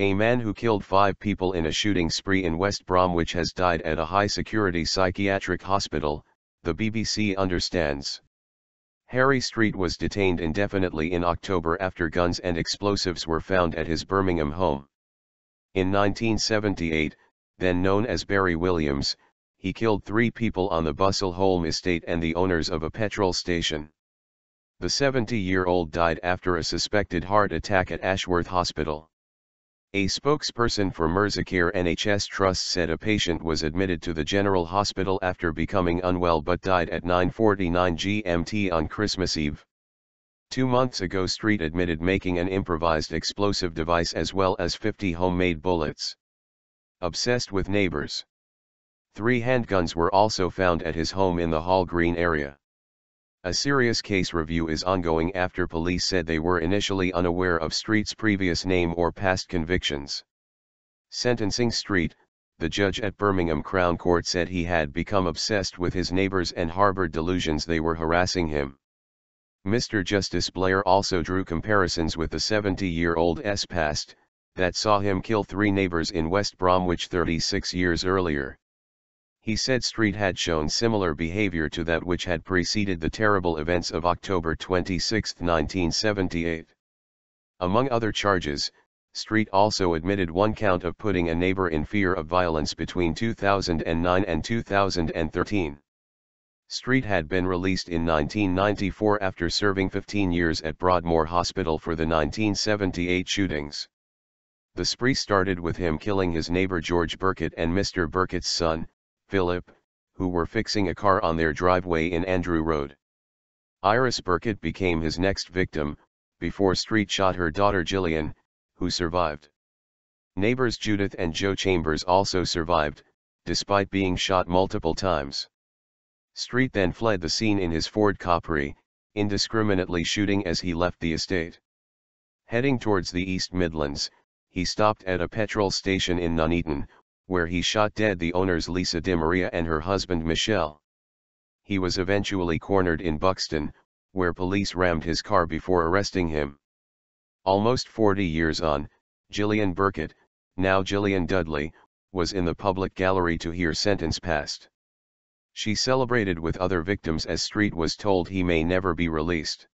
A man who killed 5 people in a shooting spree in West Bromwich has died at a high-security psychiatric hospital, the BBC understands. Harry Street was detained indefinitely in October after guns and explosives were found at his Birmingham home. In 1978, then known as Barry Williams, he killed 3 people on the Bustleholm estate and the owners of a petrol station. The 70-year-old died after a suspected heart attack at Ashworth Hospital. A spokesperson for Mersey Care NHS Trust said a patient was admitted to the General Hospital after becoming unwell but died at 9:49 GMT on Christmas Eve. 2 months ago, Street admitted making an improvised explosive device as well as 50 homemade bullets. Obsessed with neighbours. 3 handguns were also found at his home in the Hall Green area. A serious case review is ongoing after police said they were initially unaware of Street's previous name or past convictions. Sentencing Street, the judge at Birmingham Crown Court said he had become obsessed with his neighbours and harboured delusions they were harassing him. Mr. Justice Blair also drew comparisons with the 70-year-old's past, that saw him kill 3 neighbours in West Bromwich 36 years earlier. He said Street had shown similar behavior to that which had preceded the terrible events of October 26, 1978. Among other charges, Street also admitted 1 count of putting a neighbor in fear of violence between 2009 and 2013. Street had been released in 1994 after serving 15 years at Broadmoor Hospital for the 1978 shootings. The spree started with him killing his neighbor George Burkett and Mr. Burkett's son, Philip, who were fixing a car on their driveway in Andrew Road. Iris Burkett became his next victim, before Street shot her daughter Gillian, who survived. Neighbors Judith and Joe Chambers also survived, despite being shot multiple times. Street then fled the scene in his Ford Capri, indiscriminately shooting as he left the estate. Heading towards the East Midlands, he stopped at a petrol station in Nuneaton, where he shot dead the owners Lisa DeMaria and her husband Michelle. He was eventually cornered in Buxton, where police rammed his car before arresting him. Almost 40 years on, Gillian Burkett, now Gillian Dudley, was in the public gallery to hear sentence passed. She celebrated with other victims as Street was told he may never be released.